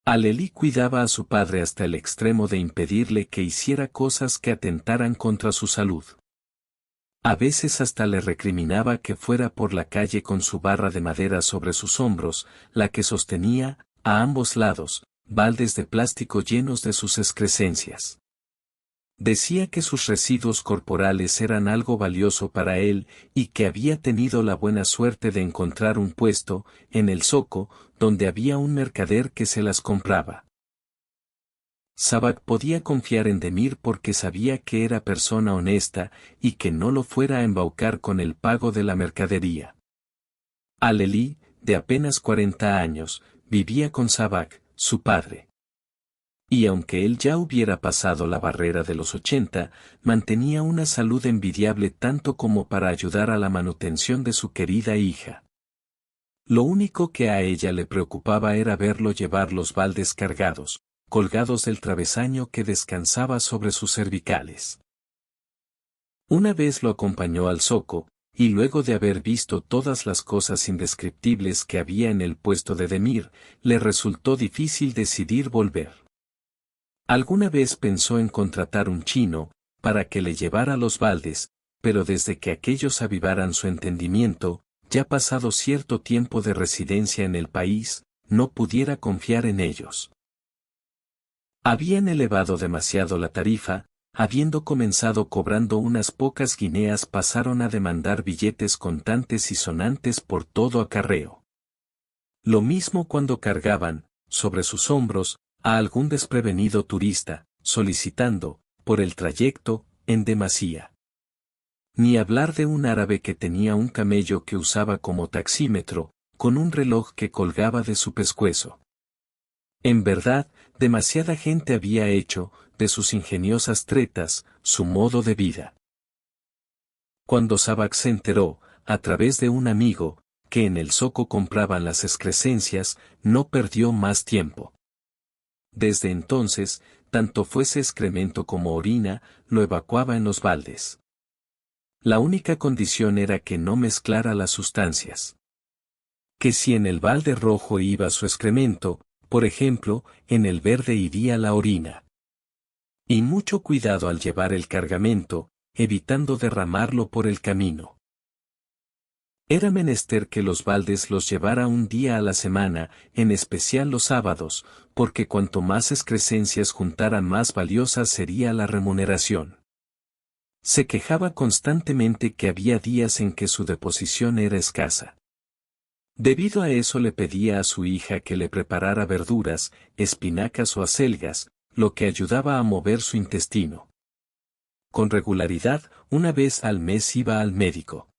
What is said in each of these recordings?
Alelí cuidaba a su padre hasta el extremo de impedirle que hiciera cosas que atentaran contra su salud. A veces hasta le recriminaba que fuera por la calle con su barra de madera sobre sus hombros, la que sostenía, a ambos lados, baldes de plástico llenos de sus excrescencias. Decía que sus residuos corporales eran algo valioso para él y que había tenido la buena suerte de encontrar un puesto, en el zoco, donde había un mercader que se las compraba. Savak podía confiar en Demir porque sabía que era persona honesta y que no lo fuera a embaucar con el pago de la mercadería. Alelí, de apenas 40 años, vivía con Savak, su padre. Y aunque él ya hubiera pasado la barrera de los 80, mantenía una salud envidiable tanto como para ayudar a la manutención de su querida hija. Lo único que a ella le preocupaba era verlo llevar los baldes cargados, colgados del travesaño que descansaba sobre sus cervicales. Una vez lo acompañó al zoco, y luego de haber visto todas las cosas indescriptibles que había en el puesto de Demir, le resultó difícil decidir volver. Alguna vez pensó en contratar un chino, para que le llevara los baldes, pero desde que aquellos avivaran su entendimiento, ya pasado cierto tiempo de residencia en el país, no pudiera confiar en ellos. Habían elevado demasiado la tarifa, habiendo comenzado cobrando unas pocas guineas pasaron a demandar billetes contantes y sonantes por todo acarreo. Lo mismo cuando cargaban, sobre sus hombros, a algún desprevenido turista, solicitando, por el trayecto, en demasía. Ni hablar de un árabe que tenía un camello que usaba como taxímetro, con un reloj que colgaba de su pescuezo. En verdad, demasiada gente había hecho, de sus ingeniosas tretas, su modo de vida. Cuando Savak se enteró, a través de un amigo, que en el zoco compraban las excrescencias, no perdió más tiempo. Desde entonces, tanto fuese excremento como orina, lo evacuaba en los baldes. La única condición era que no mezclara las sustancias. Que si en el balde rojo iba su excremento, por ejemplo, en el verde iría la orina. Y mucho cuidado al llevar el cargamento, evitando derramarlo por el camino. Era menester que los baldes los llevara un día a la semana, en especial los sábados, porque cuanto más excrescencias juntara más valiosa sería la remuneración. Se quejaba constantemente que había días en que su deposición era escasa. Debido a eso le pedía a su hija que le preparara verduras, espinacas o acelgas, lo que ayudaba a mover su intestino. Con regularidad, una vez al mes iba al médico.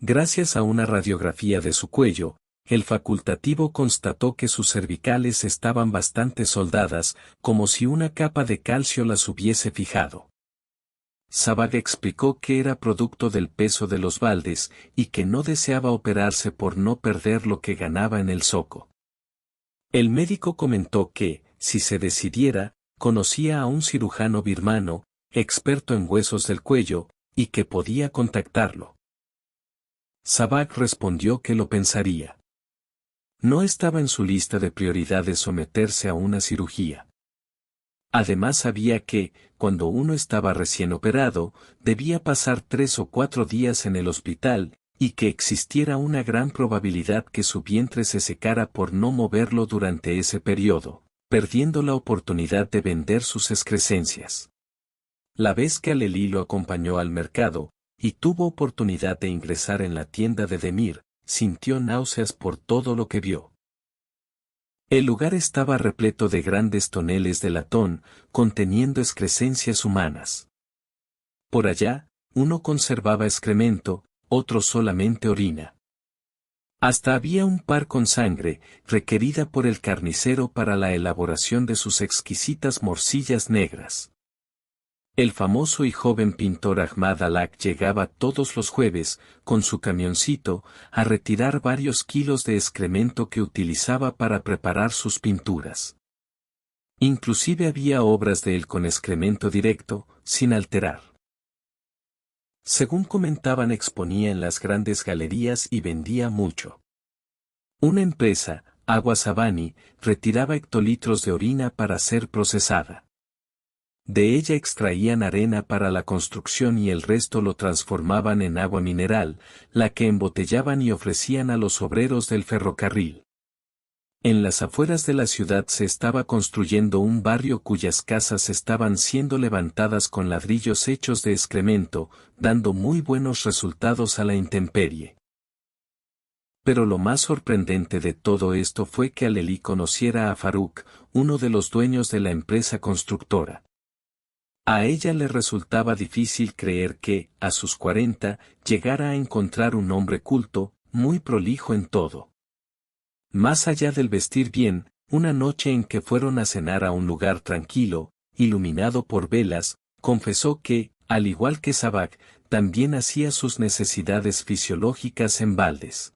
Gracias a una radiografía de su cuello, el facultativo constató que sus cervicales estaban bastante soldadas, como si una capa de calcio las hubiese fijado. Savak explicó que era producto del peso de los baldes y que no deseaba operarse por no perder lo que ganaba en el zoco. El médico comentó que, si se decidiera, conocía a un cirujano birmano, experto en huesos del cuello, y que podía contactarlo. Savak respondió que lo pensaría. No estaba en su lista de prioridades someterse a una cirugía. Además sabía que, cuando uno estaba recién operado, debía pasar 3 o 4 días en el hospital, y que existiera una gran probabilidad que su vientre se secara por no moverlo durante ese periodo. perdiendo la oportunidad de vender sus excrescencias. La vez que Alelí lo acompañó al mercado, y tuvo oportunidad de ingresar en la tienda de Demir, sintió náuseas por todo lo que vio. El lugar estaba repleto de grandes toneles de latón, conteniendo excrescencias humanas. Por allá, uno conservaba excremento, otro solamente orina. Hasta había un par con sangre, requerida por el carnicero para la elaboración de sus exquisitas morcillas negras. El famoso y joven pintor Ahmad Alak llegaba todos los jueves, con su camioncito, a retirar varios kilos de excremento que utilizaba para preparar sus pinturas. Inclusive había obras de él con excremento directo, sin alterar. Según comentaban, exponía en las grandes galerías y vendía mucho. Una empresa, Agua Sabani, retiraba hectolitros de orina para ser procesada. De ella extraían arena para la construcción y el resto lo transformaban en agua mineral, la que embotellaban y ofrecían a los obreros del ferrocarril. En las afueras de la ciudad se estaba construyendo un barrio cuyas casas estaban siendo levantadas con ladrillos hechos de excremento, dando muy buenos resultados a la intemperie. Pero lo más sorprendente de todo esto fue que Alelí conociera a Faruk, uno de los dueños de la empresa constructora. A ella le resultaba difícil creer que, a sus 40, llegara a encontrar un hombre culto, muy prolijo en todo. Más allá del vestir bien, una noche en que fueron a cenar a un lugar tranquilo, iluminado por velas, confesó que, al igual que Sabak, también hacía sus necesidades fisiológicas en baldes.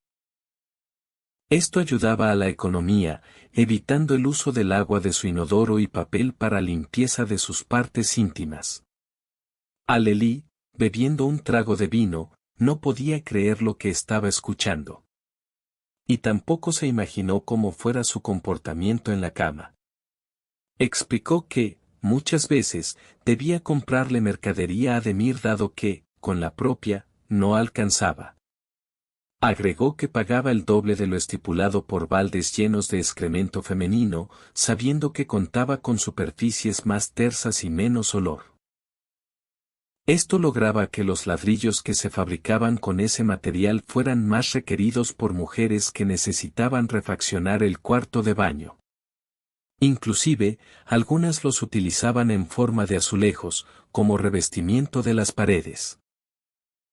Esto ayudaba a la economía, evitando el uso del agua de su inodoro y papel para limpieza de sus partes íntimas. Alelí, bebiendo un trago de vino, no podía creer lo que estaba escuchando. Y tampoco se imaginó cómo fuera su comportamiento en la cama. Explicó que, muchas veces, debía comprarle mercadería a Demir dado que, con la propia, no alcanzaba. Agregó que pagaba el doble de lo estipulado por baldes llenos de excremento femenino, sabiendo que contaba con superficies más tersas y menos olor. Esto lograba que los ladrillos que se fabricaban con ese material fueran más requeridos por mujeres que necesitaban refaccionar el cuarto de baño. Inclusive, algunas los utilizaban en forma de azulejos, como revestimiento de las paredes.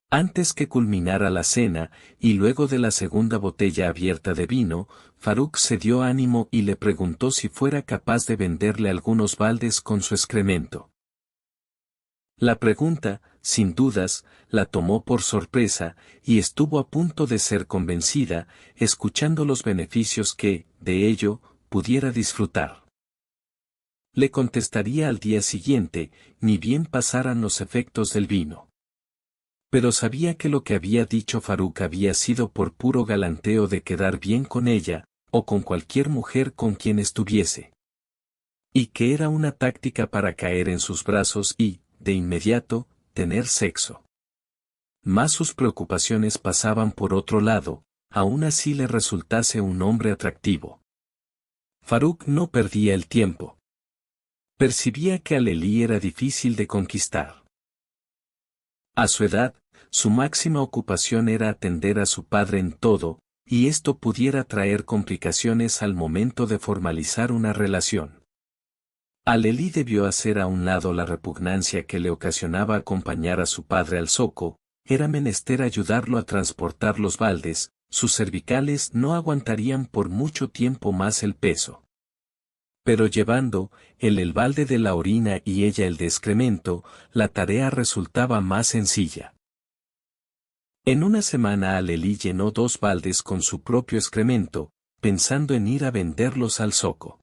Antes que culminara la cena, y luego de la segunda botella abierta de vino, Faruk se dio ánimo y le preguntó si fuera capaz de venderle algunos baldes con su excremento. La pregunta, sin dudas, la tomó por sorpresa, y estuvo a punto de ser convencida, escuchando los beneficios que, de ello, pudiera disfrutar. Le contestaría al día siguiente, ni bien pasaran los efectos del vino. Pero sabía que lo que había dicho Faruk había sido por puro galanteo de quedar bien con ella, o con cualquier mujer con quien estuviese. Y que era una táctica para caer en sus brazos y, de inmediato, tener sexo. Más sus preocupaciones pasaban por otro lado, aún así le resultase un hombre atractivo. Faruk no perdía el tiempo. Percibía que Alelí era difícil de conquistar. A su edad, su máxima ocupación era atender a su padre en todo, y esto pudiera traer complicaciones al momento de formalizar una relación. Alelí debió hacer a un lado la repugnancia que le ocasionaba acompañar a su padre al zoco, era menester ayudarlo a transportar los baldes, sus cervicales no aguantarían por mucho tiempo más el peso. Pero llevando, él el balde de la orina y ella el de excremento, la tarea resultaba más sencilla. En una semana Alelí llenó 2 baldes con su propio excremento, pensando en ir a venderlos al zoco.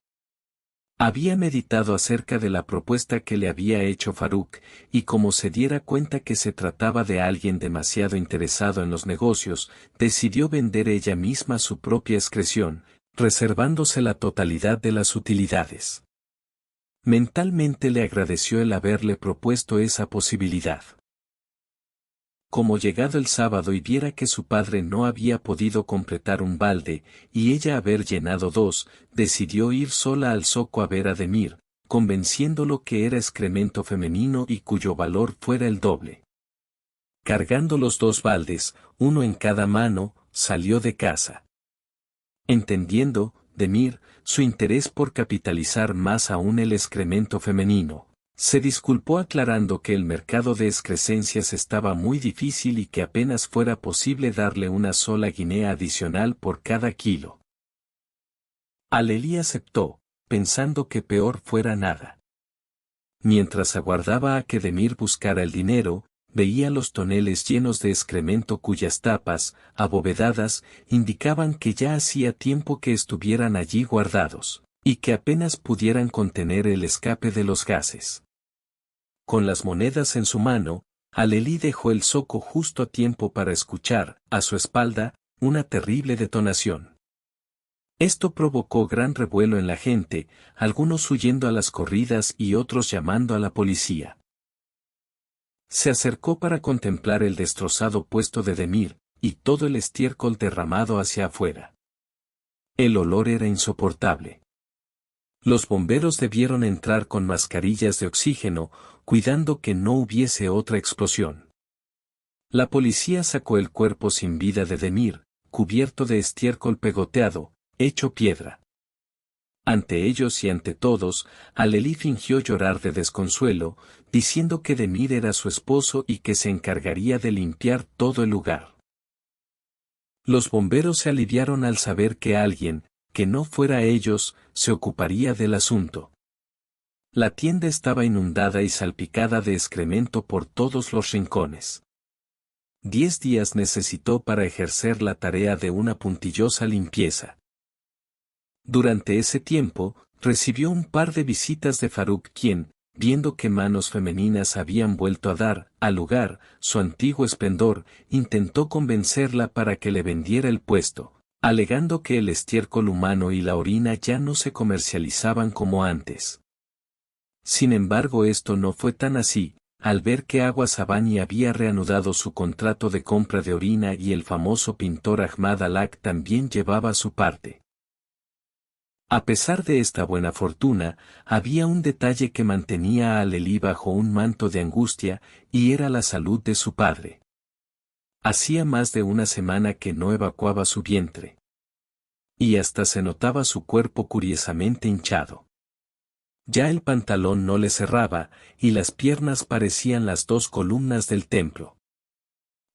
Había meditado acerca de la propuesta que le había hecho Faruk, y como se diera cuenta que se trataba de alguien demasiado interesado en los negocios, decidió vender ella misma su propia excreción, reservándose la totalidad de las utilidades. Mentalmente le agradeció el haberle propuesto esa posibilidad. Como llegado el sábado y viera que su padre no había podido completar un balde, y ella haber llenado dos, decidió ir sola al zoco a ver a Demir, convenciéndolo que era excremento femenino y cuyo valor fuera el doble. Cargando los dos baldes, uno en cada mano, salió de casa. Entendiendo, Demir, su interés por capitalizar más aún el excremento femenino, se disculpó aclarando que el mercado de excrescencias estaba muy difícil y que apenas fuera posible darle una sola guinea adicional por cada kilo. Alelí aceptó, pensando que peor fuera nada. Mientras aguardaba a que Demir buscara el dinero, veía los toneles llenos de excremento cuyas tapas, abovedadas, indicaban que ya hacía tiempo que estuvieran allí guardados, y que apenas pudieran contener el escape de los gases. Con las monedas en su mano, Alelí dejó el zoco justo a tiempo para escuchar, a su espalda, una terrible detonación. Esto provocó gran revuelo en la gente, algunos huyendo a las corridas y otros llamando a la policía. Se acercó para contemplar el destrozado puesto de Demir, y todo el estiércol derramado hacia afuera. El olor era insoportable. Los bomberos debieron entrar con mascarillas de oxígeno, cuidando que no hubiese otra explosión. La policía sacó el cuerpo sin vida de Demir, cubierto de estiércol pegoteado, hecho piedra. Ante ellos y ante todos, Alelí fingió llorar de desconsuelo, diciendo que Demir era su esposo y que se encargaría de limpiar todo el lugar. Los bomberos se aliviaron al saber que alguien, que no fuera ellos, se ocuparía del asunto. La tienda estaba inundada y salpicada de excremento por todos los rincones. 10 días necesitó para ejercer la tarea de una puntillosa limpieza. Durante ese tiempo, recibió un par de visitas de Faruk quien, viendo que manos femeninas habían vuelto a dar, al lugar, su antiguo esplendor, intentó convencerla para que le vendiera el puesto, alegando que el estiércol humano y la orina ya no se comercializaban como antes. Sin embargo, esto no fue tan así, al ver que Aguas Abani había reanudado su contrato de compra de orina y el famoso pintor Ahmad Alak también llevaba su parte. A pesar de esta buena fortuna, había un detalle que mantenía a Alelí bajo un manto de angustia, y era la salud de su padre. Hacía más de una semana que no evacuaba su vientre. Y hasta se notaba su cuerpo curiosamente hinchado. Ya el pantalón no le cerraba, y las piernas parecían las dos columnas del templo.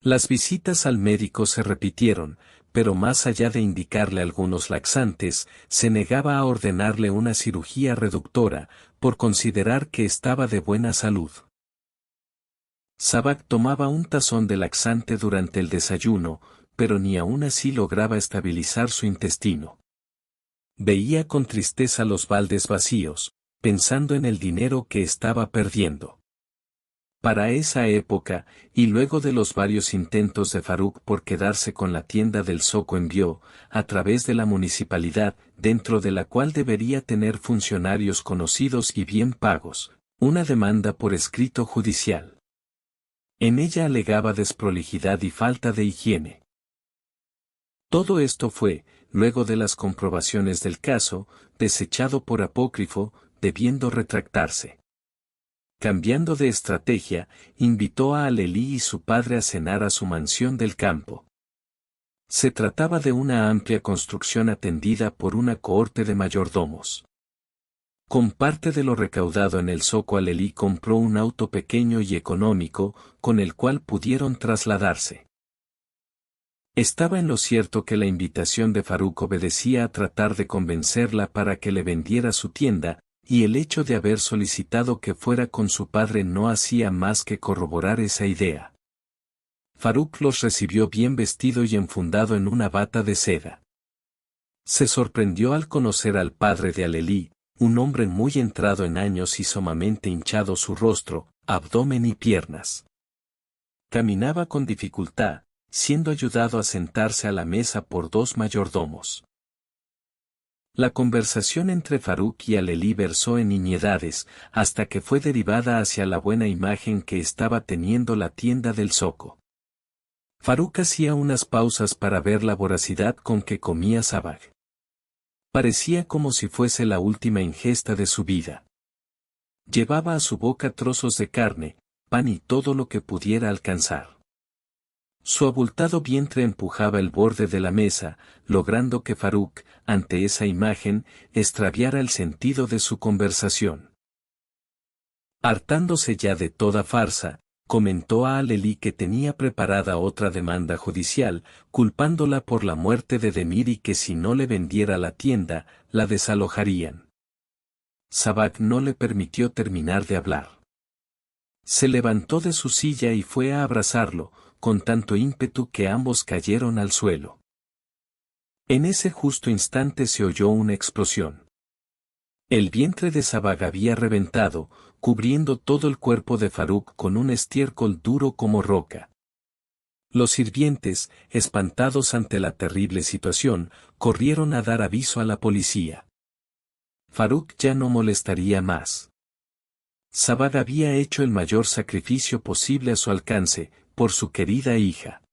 Las visitas al médico se repitieron, pero más allá de indicarle algunos laxantes, se negaba a ordenarle una cirugía reductora, por considerar que estaba de buena salud. Sabak tomaba un tazón de laxante durante el desayuno, pero ni aún así lograba estabilizar su intestino. Veía con tristeza los baldes vacíos, pensando en el dinero que estaba perdiendo. Para esa época, y luego de los varios intentos de Faruk por quedarse con la tienda del zoco, envió, a través de la municipalidad, dentro de la cual debería tener funcionarios conocidos y bien pagos, una demanda por escrito judicial. En ella alegaba desprolijidad y falta de higiene. Todo esto fue, luego de las comprobaciones del caso, desechado por apócrifo, debiendo retractarse. Cambiando de estrategia, invitó a Alelí y su padre a cenar a su mansión del campo. Se trataba de una amplia construcción atendida por una cohorte de mayordomos. Con parte de lo recaudado en el zoco, Alelí compró un auto pequeño y económico, con el cual pudieron trasladarse. Estaba en lo cierto que la invitación de Faruk obedecía a tratar de convencerla para que le vendiera su tienda, y el hecho de haber solicitado que fuera con su padre no hacía más que corroborar esa idea. Faruk los recibió bien vestido y enfundado en una bata de seda. Se sorprendió al conocer al padre de Alelí, un hombre muy entrado en años y sumamente hinchado su rostro, abdomen y piernas. Caminaba con dificultad, siendo ayudado a sentarse a la mesa por dos mayordomos. La conversación entre Faruk y Alelí versó en nimiedades, hasta que fue derivada hacia la buena imagen que estaba teniendo la tienda del zoco. Faruk hacía unas pausas para ver la voracidad con que comía Sabah. Parecía como si fuese la última ingesta de su vida. Llevaba a su boca trozos de carne, pan y todo lo que pudiera alcanzar. Su abultado vientre empujaba el borde de la mesa, logrando que Faruk, ante esa imagen, extraviara el sentido de su conversación. Hartándose ya de toda farsa, comentó a Aleli que tenía preparada otra demanda judicial, culpándola por la muerte de Demir y que si no le vendiera la tienda, la desalojarían. Sabah no le permitió terminar de hablar. Se levantó de su silla y fue a abrazarlo, con tanto ímpetu que ambos cayeron al suelo. En ese justo instante se oyó una explosión. El vientre de Sabah había reventado, cubriendo todo el cuerpo de Faruk con un estiércol duro como roca. Los sirvientes, espantados ante la terrible situación, corrieron a dar aviso a la policía. Faruk ya no molestaría más. Sabah había hecho el mayor sacrificio posible a su alcance, por su querida hija.